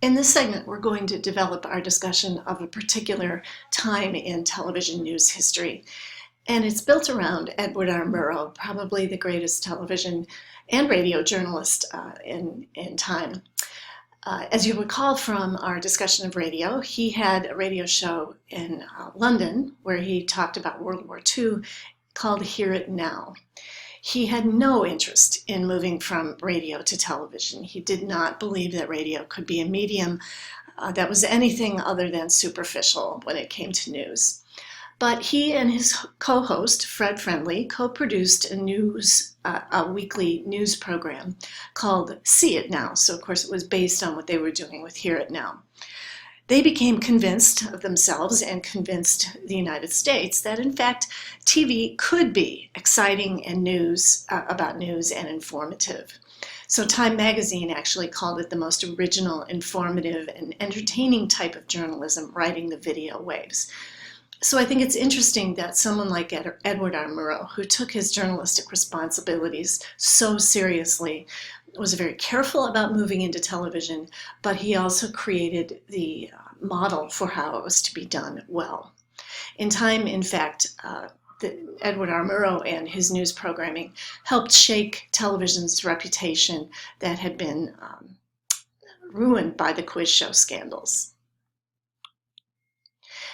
In this segment, we're going to develop our discussion of a particular time in television news history, and it's built around Edward R. Murrow, probably the greatest television and radio journalist in time. As you recall from our discussion of radio, he had a radio show in London where he talked about World War II called Hear It Now. He had no interest in moving from radio to television. He did not believe that radio could be a medium that was anything other than superficial when it came to news. But he and his co-host, Fred Friendly, co-produced a weekly news program called See It Now. So, of course, it was based on what they were doing with Hear It Now. They became convinced of themselves and convinced the United States that, in fact, TV could be exciting and about news and informative. So Time magazine actually called it the most original, informative, and entertaining type of journalism, riding the video waves. So I think it's interesting that someone like Edward R. Murrow, who took his journalistic responsibilities so seriously, was very careful about moving into television, but he also created the model for how it was to be done well. In Time, in fact, Edward R. Murrow and his news programming helped shake television's reputation that had been ruined by the quiz show scandals.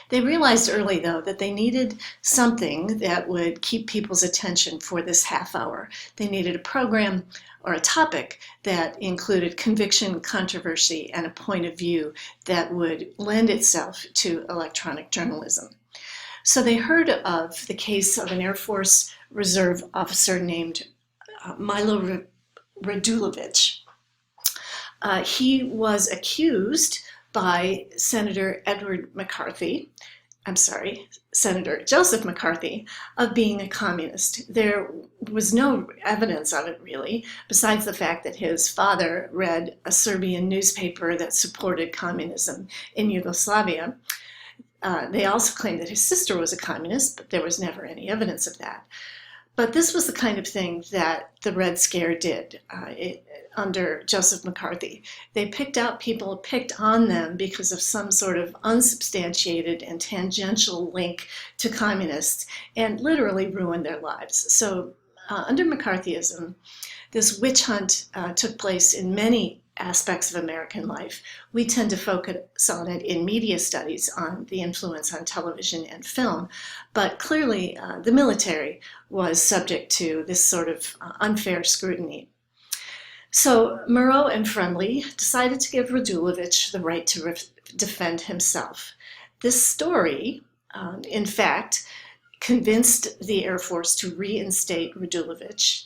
They realized early, though, that they needed something that would keep people's attention for this half hour. They needed a program or a topic that included conviction, controversy, and a point of view that would lend itself to electronic journalism. So they heard of the case of an Air Force Reserve officer named Milo Radulovich. He was accused by Senator Joseph McCarthy, of being a communist. There was no evidence of it, really, besides the fact that his father read a Serbian newspaper that supported communism in Yugoslavia. They also claimed that his sister was a communist, but there was never any evidence of that. But this was the kind of thing that the Red Scare did under Joseph McCarthy. They picked out people, picked on them because of some sort of unsubstantiated and tangential link to communists, and literally ruined their lives. So under McCarthyism, this witch hunt took place in many aspects of American life. We tend to focus on it in media studies, on the influence on television and film, but clearly the military was subject to this sort of unfair scrutiny. So Murrow and Friendly decided to give Radulovich the right to defend himself. This story, in fact, convinced the Air Force to reinstate Radulovich,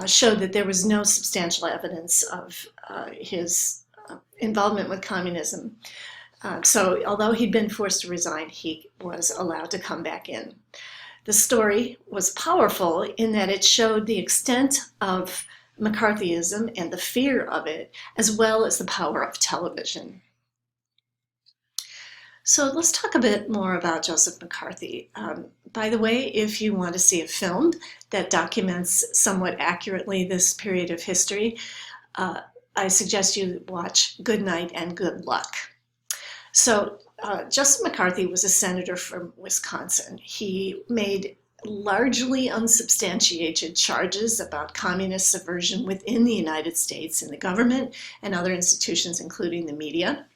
showed that there was no substantial evidence of his involvement with communism. So although he'd been forced to resign, he was allowed to come back in. The story was powerful in that it showed the extent of McCarthyism and the fear of it, as well as the power of television. So let's talk a bit more about Joseph McCarthy. By the way, if you want to see a film that documents somewhat accurately this period of history, I suggest you watch Good Night and Good Luck. So Joseph McCarthy was a senator from Wisconsin. He made largely unsubstantiated charges about communist subversion within the United States in the government and other institutions, including the media.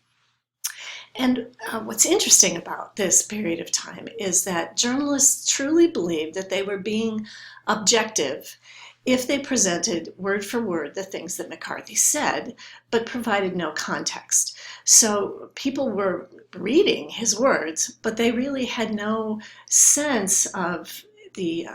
And what's interesting about this period of time is that journalists truly believed that they were being objective if they presented word for word the things that McCarthy said, but provided no context. So people were reading his words, but they really had no sense of the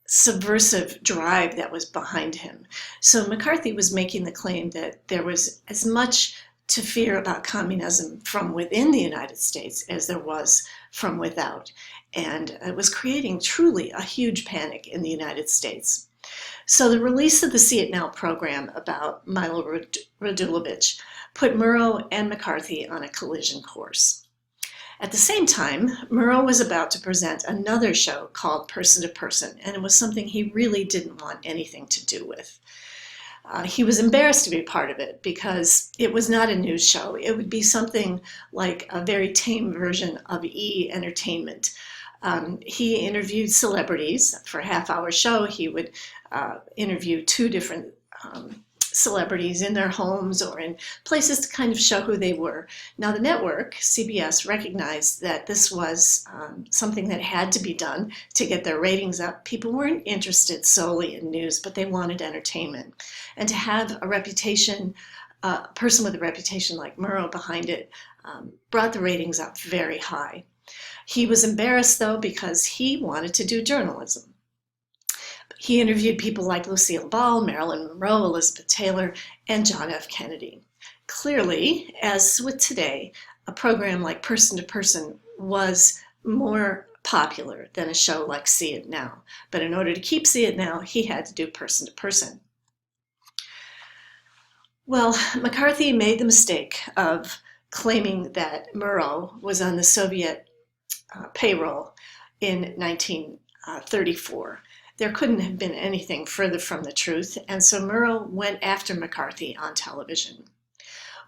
subversive drive that was behind him. So McCarthy was making the claim that there was as much to fear about communism from within the United States as there was from without. And it was creating truly a huge panic in the United States. So the release of the See It Now program about Milo Radulovich put Murrow and McCarthy on a collision course. At the same time, Murrow was about to present another show called Person to Person, and it was something he really didn't want anything to do with. He was embarrassed to be part of it because it was not a news show. It would be something like a very tame version of E! Entertainment. He interviewed celebrities. For a half-hour show, he would interview two different celebrities in their homes or in places to kind of show who they were. Now, the network, CBS, recognized that this was something that had to be done to get their ratings up. People weren't interested solely in news, but they wanted entertainment. And to have a reputation, a person with a reputation like Murrow behind it, brought the ratings up very high. He was embarrassed, though, because he wanted to do journalism. He interviewed people like Lucille Ball, Marilyn Monroe, Elizabeth Taylor, and John F. Kennedy. Clearly, as with today, a program like Person to Person was more popular than a show like See It Now. But in order to keep See It Now, he had to do Person to Person. Well, McCarthy made the mistake of claiming that Murrow was on the Soviet payroll in 1934. There couldn't have been anything further from the truth, and so Murrow went after McCarthy on television.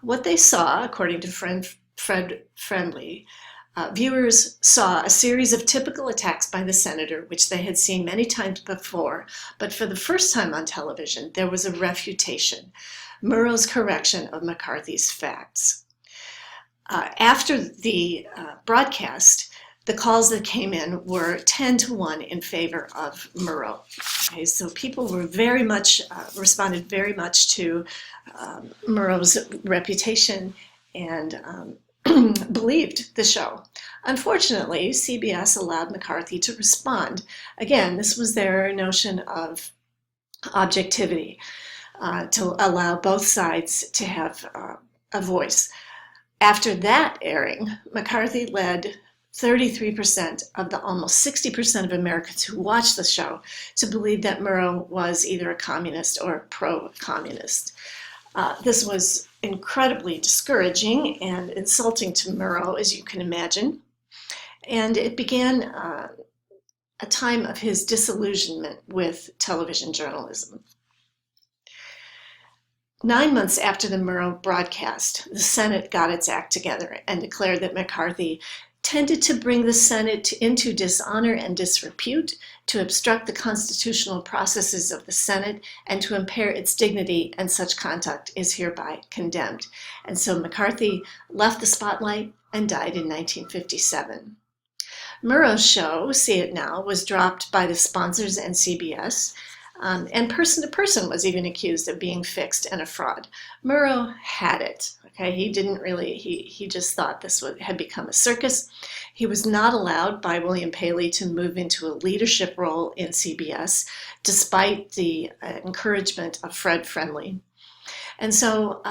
What they saw, according to Fred Friendly, viewers saw a series of typical attacks by the senator, which they had seen many times before, but for the first time on television, there was a refutation, Murrow's correction of McCarthy's facts. After the broadcast, the calls that came in were 10-1 in favor of Murrow. Okay, so people were very much, responded very much to Murrow's reputation and believed the show. Unfortunately, CBS allowed McCarthy to respond. Again, this was their notion of objectivity, to allow both sides to have a voice. After that airing, McCarthy led 33% of the almost 60% of Americans who watched the show to believe that Murrow was either a communist or pro-communist. This was incredibly discouraging and insulting to Murrow, as you can imagine, and it began a time of his disillusionment with television journalism. 9 months after the Murrow broadcast, the Senate got its act together and declared that McCarthy tended to bring the Senate into dishonor and disrepute, to obstruct the constitutional processes of the Senate, and to impair its dignity, and such conduct is hereby condemned. And so McCarthy left the spotlight and died in 1957. Murrow's show, See It Now, was dropped by the sponsors and CBS, and Person to Person was even accused of being fixed and a fraud. Murrow had it. Okay, he didn't really, he just thought this had become a circus. He was not allowed by William Paley to move into a leadership role in CBS, despite the encouragement of Fred Friendly. And so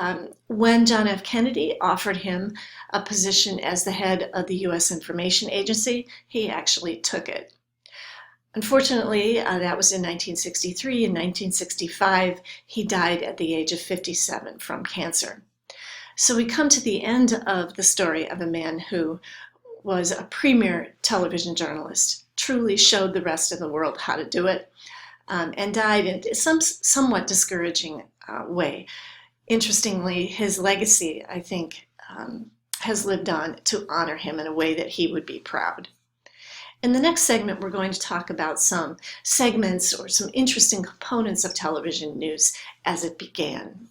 when John F. Kennedy offered him a position as the head of the U.S. Information Agency, he actually took it. Unfortunately, that was in 1963. In 1965, he died at the age of 57 from cancer. So we come to the end of the story of a man who was a premier television journalist, truly showed the rest of the world how to do it, and died in some somewhat discouraging way. Interestingly, his legacy, I think, has lived on to honor him in a way that he would be proud. In the next segment, we're going to talk about some segments or some interesting components of television news as it began.